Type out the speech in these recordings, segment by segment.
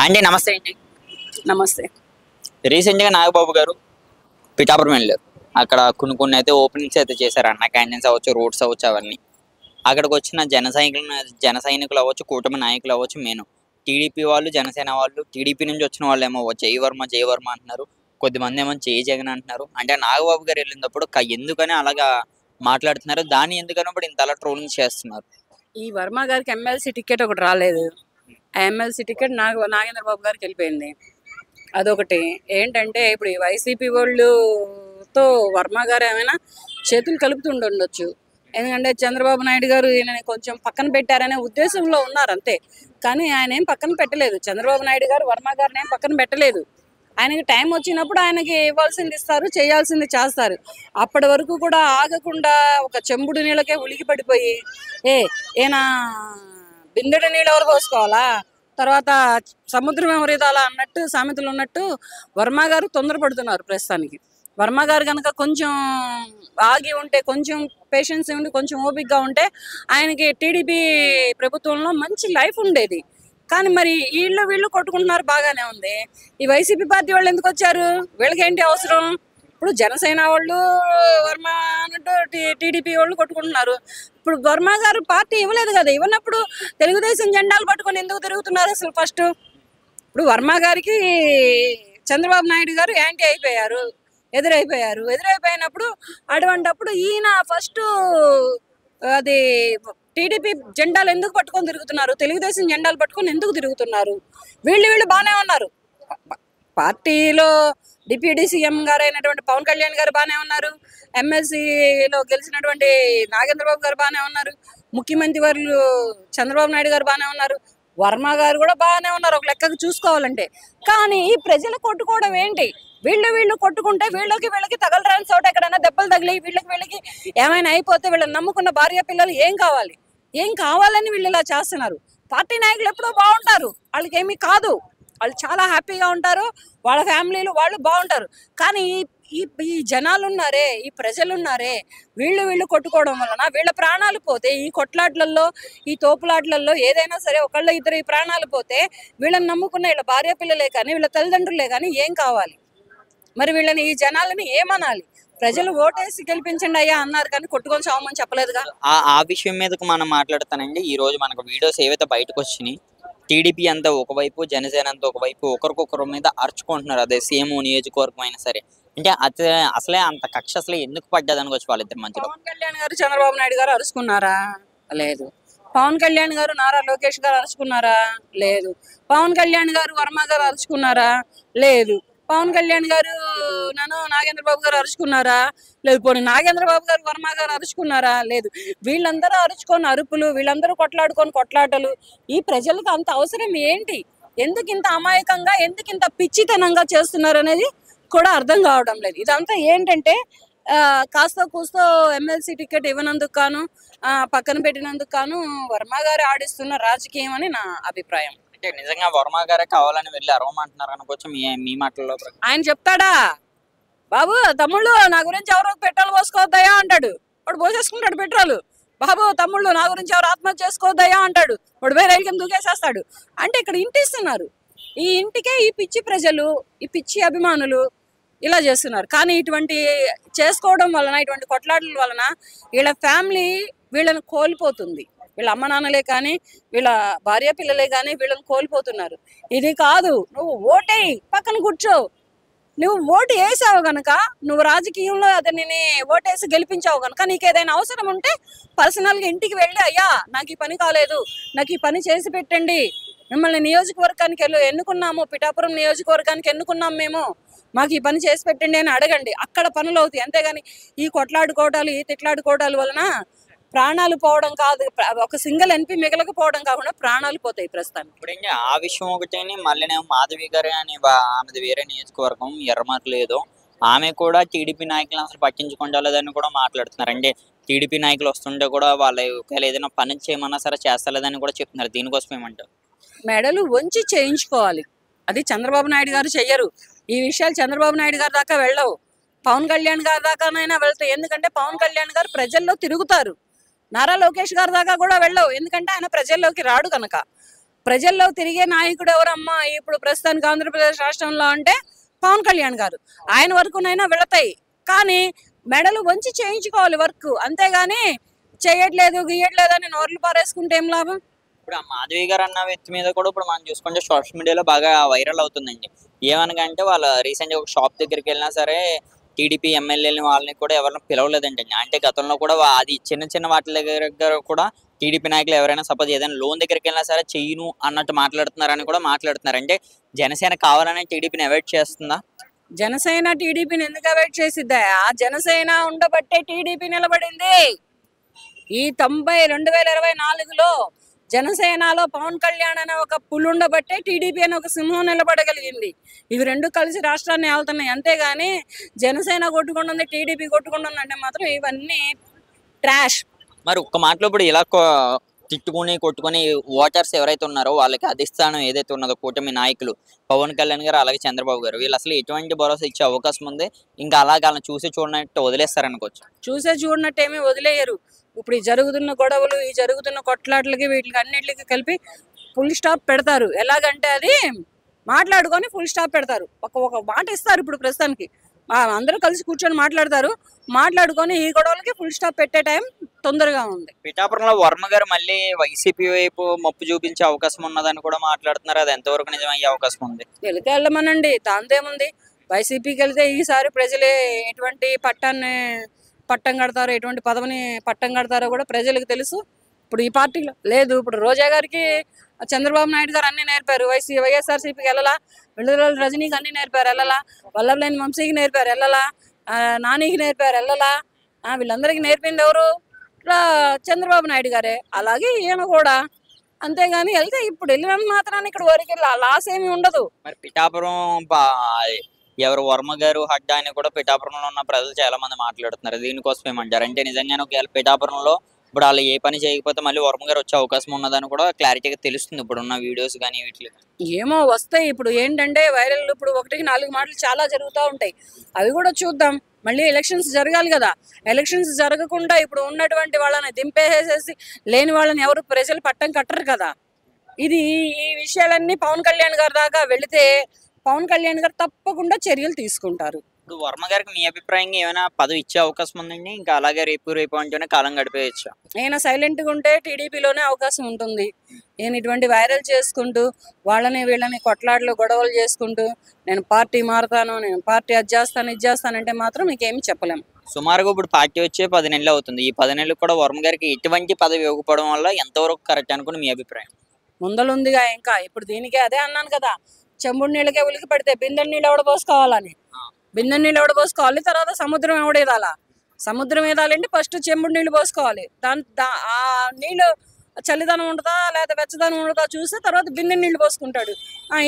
అండి నమస్తే అండి. నమస్తే. రీసెంట్‌గా నాగబాబు గారు పిఠాపురం వెళ్లారు. అక్కడ కొన్ని అయితే ఓపెనింగ్స్ అయితే చేశారు. అన్న క్యాంటీన్స్ అవ్వచ్చు, రూట్స్ అవ్వచ్చు అవన్నీ. అక్కడికొచ్చిన జన సైనికులు అవ్వచ్చు, కూటమి నాయకులు అవ్వచ్చు మెయిన్. టీడీపీ వాళ్ళు, జనసేన వాళ్ళు, టీడీపీ నుంచి వచ్చిన వాళ్ళేమో జై వర్మ, జై వర్మ అంటున్నారు. కొద్దిమందేమో జై జగన్ అంటున్నారు. అంటే నాగబాబు గారు వెళ్ళినప్పుడు ఎందుకని అలాగా మాట్లాడుతున్నారు? దాన్ని ఎందుకని ఇప్పుడు ఇంతలా ట్రోలింగ్ చేస్తున్నారు? ఈ వర్మ గారికి ఎమ్మెల్సీ టికెట్ ఒకటి రాలేదు. ఆ ఎమ్మెల్సీ టికెట్ నాగేంద్ర బాబు గారికి వెళ్ళిపోయింది. అదొకటి. ఏంటంటే ఇప్పుడు ఈ వైసీపీ వాళ్ళతో వర్మ గారు ఏమైనా చేతులు కలుపుతుండొచ్చు. ఎందుకంటే చంద్రబాబు నాయుడు గారు ఈయనని కొంచెం పక్కన పెట్టారనే ఉద్దేశంలో ఉన్నారు అంతే. కానీ ఆయన ఏం పక్కన పెట్టలేదు. చంద్రబాబు నాయుడు గారు వర్మ గారిని ఏం పక్కన పెట్టలేదు. ఆయనకి టైం వచ్చినప్పుడు ఆయనకి ఇవ్వాల్సింది ఇస్తారు, చేయాల్సింది చేస్తారు. అప్పటి వరకు కూడా ఆగకుండా ఒక చెంబుడు నీళ్ళకే ఉలికి పడిపోయి ఈయన బిందెడు నీళ్ళు ఎవరు పోసుకోవాలా, తర్వాత సముద్రం ఎవరిదాలా అన్నట్టు సామెతలు ఉన్నట్టు వర్మ గారు తొందరపడుతున్నారు ప్రస్తుతానికి. వర్మ గారు కనుక కొంచెం ఆగి ఉంటే, కొంచెం పేషెన్స్ ఉండి, కొంచెం ఓపికగా ఉంటే ఆయనకి టీడీపీ ప్రభుత్వంలో మంచి లైఫ్ ఉండేది. కానీ మరి వీళ్ళు కొట్టుకుంటున్నారు, బాగానే ఉంది. ఈ వైసీపీ పార్టీ వాళ్ళు ఎందుకు వచ్చారు? వీళ్ళకి ఏంటి అవసరం? ఇప్పుడు జనసేన వాళ్ళు వర్మ అన్నట్టు టీడీపీ వాళ్ళు కొట్టుకుంటున్నారు. ఇప్పుడు వర్మ గారు పార్టీ ఇవ్వలేదు కదా, ఇవ్వనప్పుడు తెలుగుదేశం జెండాలు పట్టుకొని ఎందుకు తిరుగుతున్నారు అసలు? ఫస్ట్ ఇప్పుడు వర్మ గారికి చంద్రబాబు నాయుడు గారు యాంటీ అయిపోయారు, ఎదురైపోయినప్పుడు అటువంటప్పుడు ఈయన ఫస్ట్ అది టీడీపీ జెండాలు ఎందుకు పట్టుకొని తిరుగుతున్నారు, తెలుగుదేశం జెండాలు పట్టుకొని ఎందుకు తిరుగుతున్నారు? వీళ్ళు బాగానే ఉన్నారు. పార్టీలో డిప్యూటీ సీఎం గారు అయినటువంటి పవన్ కళ్యాణ్ గారు బాగానే ఉన్నారు. ఎమ్మెల్సీలో గెలిచినటువంటి నాగేంద్ర బాబు గారు బాగానే ఉన్నారు. ముఖ్యమంత్రి వారు చంద్రబాబు నాయుడు గారు బాగానే ఉన్నారు. వర్మ గారు కూడా బాగానే ఉన్నారు ఒక లెక్కకు చూసుకోవాలంటే. కానీ ఈ ప్రజలు కొట్టుకోవడం ఏంటి? వీళ్ళు కొట్టుకుంటే వీళ్ళకి తగలరాని చోట ఎక్కడైనా దెబ్బలు తగిలి వీళ్ళకి ఏమైనా అయిపోతే వీళ్ళని నమ్ముకున్న భార్య పిల్లలు ఏం కావాలని వీళ్ళు ఇలా చేస్తున్నారు. పార్టీ నాయకులు ఎప్పుడో బాగుంటారు, వాళ్ళకి ఏమీ కాదు, వాళ్ళు చాలా హ్యాపీగా ఉంటారు, వాళ్ళ ఫ్యామిలీలు వాళ్ళు బాగుంటారు. కానీ ఈ జనాలు ఉన్నారే, ఈ ప్రజలు ఉన్నారే, వీళ్ళు కొట్టుకోవడం వలన వీళ్ళ ప్రాణాలు పోతే, ఈ కొట్లాట్లలో, ఈ తోపులాట్లలో ఏదైనా సరే ఒకళ్ళు ఇద్దరు ఈ ప్రాణాలు పోతే వీళ్ళని నమ్ముకున్న వీళ్ళ భార్య పిల్లలే కానీ, వీళ్ళ తల్లిదండ్రులే కానీ ఏం కావాలి? మరి వీళ్ళని, ఈ జనాలని ఏమనాలి? ప్రజలు ఓటేసి గెలిపించండి అయ్యా అన్నారు కానీ కొట్టుకొని చావమని చెప్పలేదుగా. ఆ విషయం మీదకు మనం మాట్లాడుతానండి. ఈ రోజు మనకు వీడియోస్ ఏవైతే బయటకు వచ్చినాయి, టీడీపీ అంతా ఒకవైపు, జనసేన అంతా ఒకవైపు ఒకరికొకరి మీద అరుచుకుంటున్నారు. అదే సేమ్ నియోజకవర్గం అయినా సరే. అంటే అసలే అంత కక్ష అసలే ఎందుకు పడ్డది అనుకోవచ్చు వాళ్ళిద్దరి మధ్యలో? పవన్ కళ్యాణ్ గారు చంద్రబాబు నాయుడు గారు అరుచుకున్నారా? లేదు. పవన్ కళ్యాణ్ గారు నారా లోకేష్ గారు అరుచుకున్నారా? లేదు. పవన్ కళ్యాణ్ గారు వర్మ గారు అరుచుకున్నారా? లేదు. పవన్ కళ్యాణ్ గారు నాగేంద్ర బాబు గారు అరుచుకున్నారా? లేదు. పోనీ నాగేంద్ర బాబు గారు వర్మ గారు అరుచుకున్నారా? లేదు. వీళ్ళందరూ అరుచుకొని అరుపులు, వీళ్ళందరూ కొట్లాడుకొని కొట్లాటలు, ఈ ప్రజలకు అంత అవసరం ఏంటి? ఎందుకు ఇంత అమాయకంగా, ఎందుకు ఇంత పిచ్చితనంగా చేస్తున్నారు అనేది కూడా అర్థం కావడం లేదు. ఇదంతా ఏంటంటే కాస్త కూస్తో ఎమ్మెల్సీ టికెట్ ఇవ్వనందుకు గాను, పక్కన పెట్టినందుకు గాను వర్మ గారు ఆడిస్తున్న రాజకీయం అని నా అభిప్రాయం. అంటే నిజంగా వర్మ గారే కావాలని వెళ్ళి అరవమంటున్నారు అనుకోవచ్చు మీ మాటల్లో? ఆయన చెప్తాడా, బాబు తమ్ముళ్ళు నా గురించి ఎవరో పెట్రోల్ పోసుకోవద్దయా అంటాడు, వాడు పోసేసుకుంటాడు పెట్రోల్. బాబు తమ్ముళ్ళు నా గురించి ఎవరు ఆత్మహత్య చేసుకోవద్దయా అంటాడు, వాడు వేరే రైలు కింద దూకేసేస్తాడు. అంటే ఇక్కడ ఇంటిస్తున్నారు. ఈ ఇంటికే ఈ పిచ్చి ప్రజలు, ఈ పిచ్చి అభిమానులు ఇలా చేస్తున్నారు. కానీ ఇటువంటి చేసుకోవడం వలన, ఇటువంటి కొట్లాటల వలన వీళ్ళ ఫ్యామిలీ వీళ్ళని కోల్పోతుంది. వీళ్ళ అమ్మ నాన్నలే కానీ, వీళ్ళ భార్య పిల్లలే కానీ వీళ్ళని కోల్పోతున్నారు. ఇది కాదు, నువ్వు ఓటేయి, పక్కన కూర్చో. నువ్వు ఓటు వేసావు కనుక, నువ్వు రాజకీయంలో అతనిని ఓటేసి గెలిపించావు కనుక, నీకు ఏదైనా అవసరం ఉంటే పర్సనల్గా ఇంటికి వెళ్ళి, అయ్యా నాకు ఈ పని కాలేదు, నాకు ఈ పని చేసి పెట్టండి, మిమ్మల్ని నియోజకవర్గానికి ఎన్నుకున్నాము, పిఠాపురం నియోజకవర్గానికి ఎన్నుకున్నాం మేము, మాకు ఈ పని చేసి పెట్టండి అని అడగండి. అక్కడ పనులు అవుతాయి. అంతేగాని ఈ కొట్లాడుకోవటాలు, ఈ తిట్లాడుకోవటాల వలన ప్రాణాలు పోవడం కాదు, ఒక సింగిల్ ఎంపీ మిగలకపోవడం కాకుండా ప్రాణాలు పోతాయి ప్రస్తుతానికి. ఇప్పుడు ఆ విషయం ఒకటేని మళ్ళీనేమో మాధవి గారే అని ఆమెది వేరే నియోజకవర్గం ఎర్రమార్కు లేదు, ఆమె కూడా టీడీపీ నాయకులను అసలు పట్టించుకుంటలేదని కూడా మాట్లాడుతున్నారు. అంటే టీడీపీ నాయకులు వస్తుంటే కూడా వాళ్ళు ఒకవేళ ఏదైనా పని చేయమన్నా సరే చేస్తలేదని కూడా చెప్తున్నారు. దీనికోసం ఏమంటారు? మెడలు వంచి చేయించుకోవాలి. అది చంద్రబాబు నాయుడు గారు చెయ్యరు. ఈ విషయాలు చంద్రబాబు నాయుడు గారి దాకా వెళ్ళవు, పవన్ కళ్యాణ్ గారి దాకానైనా వెళ్తాయి. ఎందుకంటే పవన్ కళ్యాణ్ గారు ప్రజల్లో తిరుగుతారు. నారా లోకేష్ గారి దాకా కూడా వెళ్ళవు, ఎందుకంటే ఆయన ప్రజల్లోకి రాడు కనుక. ప్రజల్లో తిరిగే నాయకుడు ఎవరమ్మా ఇప్పుడు ప్రస్తుతానికి ఆంధ్రప్రదేశ్ రాష్ట్రంలో అంటే పవన్ కళ్యాణ్ గారు. ఆయన వరకునైనా వెళతాయి, కానీ మెడలు వంచి చేయించుకోవాలి వర్క్, అంతేగాని చేయట్లేదు గీయట్లేదు అని నోర్లు పారేసుకుంటే ఏం లాభం? ఇప్పుడు ఆ మాధవి గారు అన్న వ్యక్తి మీద కూడా ఇప్పుడు మనం చూసుకుంటే సోషల్ మీడియాలో బాగా వైరల్ అవుతుందండి. ఏమనగంటే వాళ్ళ రీసెంట్గా ఒక షాప్ దగ్గరికి వెళ్ళినా సరే టీడీపీ ఎమ్మెల్యేలని వాళ్ళని కూడా ఎవరిని పిలవలేదండి. అంటే గతంలో కూడా అది చిన్న చిన్న వాటి దగ్గర కూడా టీడీపీ నాయకులు ఎవరైనా సపోజ్ ఏదైనా లోన్ దగ్గరికి వెళ్ళినా సరే చెయ్యను అన్నట్టు మాట్లాడుతున్నారని కూడా మాట్లాడుతున్నారు. అంటే జనసేన కావాలనే టీడీపీని అవాయిడ్ చేస్తుందా? జనసేన టీడీపీని ఎందుకు అవాయిడ్ చేసిద్దా? ఆ జనసేన ఉండబట్టే టీడీపీ నిలబడింది. ఈ 2024లో జనసేనలో పవన్ కళ్యాణ్ అనే ఒక పులి ఉండబట్టే టీడీపీ అనే ఒక సింహం నిలబడగలిగింది. ఇవి రెండు కలిసి రాష్ట్రాన్ని ఆళ్తున్నాయి, అంతేగాని జనసేన కొట్టుకుంటుంది టీడీపీ కొట్టుకుంటుంది అంటే మాత్రం ఇవన్నీ ట్రాష్. మరి ఒక్క మాటలో ఇప్పుడు ఇలా తిట్టుకుని కొట్టుకుని ఓటర్స్ ఎవరైతే ఉన్నారో వాళ్ళకి అధిష్టానం ఏదైతే ఉన్నదో కూటమి నాయకులు పవన్ కళ్యాణ్ గారు అలాగే చంద్రబాబు గారు వీళ్ళు అసలు ఎటువంటి భరోసా ఇచ్చే అవకాశం ఉంది? ఇంకా అలాగే వాళ్ళని చూసి చూడనట్టు వదిలేస్తారనుకోవచ్చు. చూసే చూడనట్టు ఏమీ వదిలేయరు. ఇప్పుడు ఈ జరుగుతున్న గొడవలు, ఈ జరుగుతున్న కొట్లాట్లకి వీటికి అన్నిటికి కలిపి ఫుల్ స్టాప్ పెడతారు. ఎలాగంటే అది మాట్లాడుకొని ఫుల్ స్టాప్ పెడతారు. ఒక మాట ఇస్తారు. ఇప్పుడు ప్రస్తుతానికి అందరూ కలిసి కూర్చొని మాట్లాడుకొని ఈ గొడవలకి ఫుల్ స్టాప్ పెట్టే టైం తొందరగా ఉంది. పిఠాపురంలో వర్మ గారు మళ్ళీ వైసీపీ వైపు మొప్పు చూపించే అవకాశం ఉన్నదని కూడా మాట్లాడుతున్నారు. అది ఎంతవరకు నిజమయ్యే అవకాశం ఉంది? వెళితే వెళ్ళమనండి, దాంతేముంది. వైసీపీకి వెళ్తే ఈసారి ప్రజలే ఎటువంటి పట్టం కడతారో, ఎటువంటి పదవిని పట్టం కడతారో కూడా ప్రజలకు తెలుసు. ఇప్పుడు ఈ పార్టీలో లేదు. ఇప్పుడు రోజా గారికి చంద్రబాబు నాయుడు గారు అన్ని నేర్పారు. వైఎస్ఆర్సీపీకి వెళ్ళలా, విడుదల రజనీకి అన్ని నేర్పారు వెళ్ళలా, వల్లభలేని వంశీకి నేర్పారు వెళ్ళలా, నానికి నేర్పారు వెళ్ళలా. వీళ్ళందరికీ నేర్పింది ఎవరు? చంద్రబాబు నాయుడు గారే. అలాగే ఈయన కూడా. అంతేగాని వెళ్తే ఇప్పుడు వెళ్ళిన మాత్రాన్ని ఇక్కడ వరకు లాస్ ఏమి ఉండదు. మరి పిఠాపురం ఎవరు వర్మ గారు హడ్డా అని కూడా పిఠాపురంలో ఉన్న ప్రజలు చాలా మంది మాట్లాడుతున్నారు. దీనికోసం ఏమంటారు? అంటే నిజంగానే ఒకవేళ పిఠాపురంలో ఇప్పుడు వాళ్ళు ఏ పని చేయకపోతే మళ్ళీ వర్మ గారు వచ్చే అవకాశం ఉన్నదని కూడా క్లారిటీగా తెలుస్తుంది ఇప్పుడు ఉన్న వీడియోస్ కానీ వీటిలో. ఏమో వస్తాయి. ఇప్పుడు ఏంటంటే వైరల్ ఇప్పుడు 1కి 4 మాటలు చాలా జరుగుతూ ఉంటాయి. అవి కూడా చూద్దాం. మళ్ళీ ఎలక్షన్స్ జరగాలి కదా. ఎలక్షన్స్ జరగకుండా ఇప్పుడు ఉన్నటువంటి వాళ్ళని దింపేసేసి లేని వాళ్ళని ఎవరు ప్రజలు పట్టం కట్టరు కదా. ఈ విషయాలన్నీ పవన్ కళ్యాణ్ గారి దాకా వెళితే పవన్ కళ్యాణ్ గారు తప్పకుండా చర్యలు తీసుకుంటారు. ఇప్పుడు వర్మ గారికి మీ అభిప్రాయంగా ఏమైనా పదవి ఇచ్చే అవకాశం ఉందండి? ఇంకా అలాగే రేపు అంటూనే కాలం గడిపేయచ్చా? ఈయన సైలెంట్గా ఉంటే టీడీపీలోనే అవకాశం ఉంటుంది. ఈయన ఇటువంటి వైరల్ చేసుకుంటూ వాళ్ళని వీళ్ళని కొట్లాటలు గొడవలు చేసుకుంటూ నేను పార్టీ మారుతాను, నేను పార్టీ అది చేస్తానంటే మాత్రం మీకేమి చెప్పలేము. సుమారుగా ఇప్పుడు పార్టీ వచ్చే 10 నెలలు అవుతుంది. ఈ 10 నెలలకు కూడా వర్మ గారికి ఎటువంటి పదవి ఇవ్వకపోవడం వల్ల ఎంతవరకు కరెక్ట్ అనుకుని మీ అభిప్రాయం? ముందలుందిగా ఇంకా. ఇప్పుడు దీనికే అదే అన్నాను కదా, చెంబుడు నీళ్ళకే ఉలికి పడితే బిందె నీళ్ళు ఎవడ పోసుకోవాలని. బిందె నీళ్ళు ఎవడ పోసుకోవాలి, తర్వాత సముద్రం ఎవడేదాలా. సముద్రం ఏదాలంటే ఫస్ట్ చెంబుడు నీళ్ళు పోసుకోవాలి. ఆ నీళ్ళు చలిదనం ఉంటుందా లేదా వెచ్చదనం ఉంటుందా చూసి తర్వాత బిందె నీళ్ళు పోసుకుంటాడు.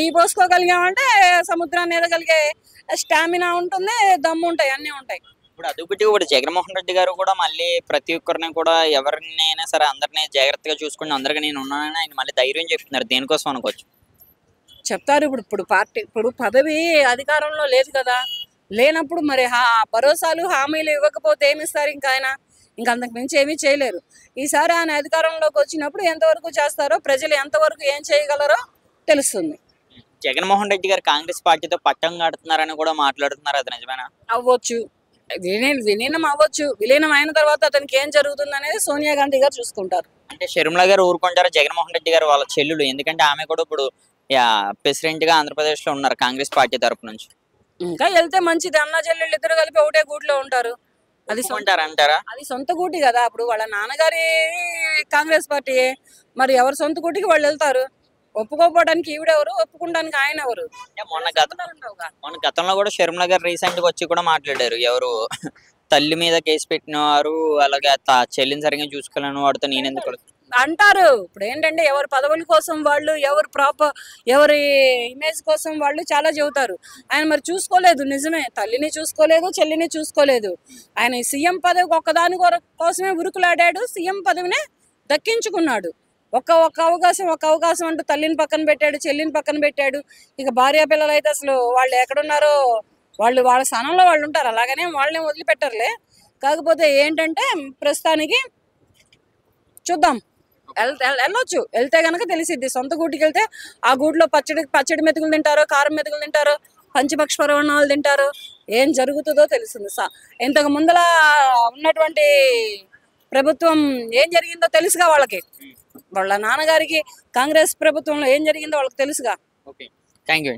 ఈ పోసుకోగలిగామంటే సముద్రాన్ని ఎదగలిగే స్టామినా ఉంటుంది, దమ్ము ఉంటాయి, అన్నీ ఉంటాయి. ఇప్పుడు అదొకటి. ఇప్పుడు జగన్మోహన్ రెడ్డి గారు కూడా మళ్ళీ ప్రతి ఒక్కరిని కూడా ఎవరినైనా సరే అందరినీ జాగ్రత్తగా చూసుకుని అందరికీ నేను ఉన్నానని ఆయన మళ్ళీ ధైర్యం చెప్తున్నారు. దేనికోసం అనుకోవచ్చు? చెప్తారు. ఇప్పుడు పదవి అధికారంలో లేదు కదా. లేనప్పుడు మరి భరోసాలు హామీలు ఇవ్వకపోతే ఏమి ఇస్తారు? ఇంకా ఆయన అంతకు మించి ఏమీ చేయలేరు. ఈసారి ఆయన అధికారంలోకి వచ్చినప్పుడు ఎంతవరకు చేస్తారో, ప్రజలు ఎంతవరకు ఏం చేయగలరో తెలుస్తుంది. జగన్మోహన్ రెడ్డి గారు కాంగ్రెస్ పార్టీతో పట్టం కడుతున్నారని కూడా మాట్లాడుతున్నారు. అది నిజమేనా? అవ్వచ్చు, విలీనం అవ్వచ్చు. విలీనం అయిన తర్వాత అతనికి ఏం జరుగుతుంది అనేది సోనియా గాంధీ గారు చూసుకుంటారు. అంటే షర్మిల గారు ఊరుకుంటారా? జగన్మోహన్ రెడ్డి గారు వాళ్ళ చెల్లెలు, ఎందుకంటే ఆమె కూడా ఇప్పుడు ప్రెసిడెంట్ గా ఆంధ్రప్రదేశ్ లో ఉన్నారు కాంగ్రెస్ పార్టీ తరపు నుంచి. ఇంకా వెళ్తే మంచిది. అన్న చెల్లెళ్ళు ఇద్దరు కలిపి ఒకటే గూట్లో ఉంటారు. అది అంటారా? అది సొంత గూటి కదా. అప్పుడు వాళ్ళ నాన్నగారి కాంగ్రెస్ పార్టీ, మరి ఎవరు సొంత గూటికి వాళ్ళు వెళ్తారు. ఒప్పుకోపోవడానికి ఈవిడెవరు, ఒప్పుకోవడానికి ఆయన ఎవరు? మొన్న గతంలో కూడా షర్మిల గారు రీసెంట్ గా వచ్చి కూడా మాట్లాడారు. ఎవరు తల్లి మీద కేసు పెట్టిన వారు, అలాగే చెల్లిని సరిగ్గా చూసుకోలేని వాడితో నేనెందుకు అంటారు. ఇప్పుడు ఏంటంటే ఎవరి పదవుల కోసం వాళ్ళు, ఎవరి ఇమేజ్ కోసం వాళ్ళు చాలా చెబుతారు. ఆయన మరి చూసుకోలేదు. నిజమే, తల్లిని చూసుకోలేదు, చెల్లిని చూసుకోలేదు. ఆయన సీఎం పదవికి ఒక్కదాని కోసమే ఉరుకులాడాడు, సీఎం పదవినే దక్కించుకున్నాడు. ఒక్క అవకాశం అంటూ తల్లిని పక్కన పెట్టాడు, చెల్లిని పక్కన పెట్టాడు. ఇక భార్య పిల్లలు అయితే అసలు వాళ్ళు ఎక్కడున్నారో వాళ్ళ స్థానంలో వాళ్ళు ఉంటారు. అలాగనే వాళ్ళని వదిలిపెట్టరులే. కాకపోతే ఏంటంటే ప్రస్తుతానికి చూద్దాం. వెళ్ళొచ్చు, వెళ్తే గనక తెలిసిద్ది. సొంత గూటికి వెళ్తే ఆ గూట్లో పచ్చడి మెతుకులు తింటారు, కారం మెతుకులు తింటారు, పంచపక్ష పరమాణాలు తింటారు, ఏం జరుగుతుందో తెలుస్తుంది. ఇంతకు ముందల ఉన్నటువంటి ప్రభుత్వం ఏం జరిగిందో తెలుసుగా వాళ్ళకి. వాళ్ళ నాన్నగారికి కాంగ్రెస్ ప్రభుత్వంలో ఏం జరిగిందో వాళ్ళకి తెలుసుగా. Okay, thank you.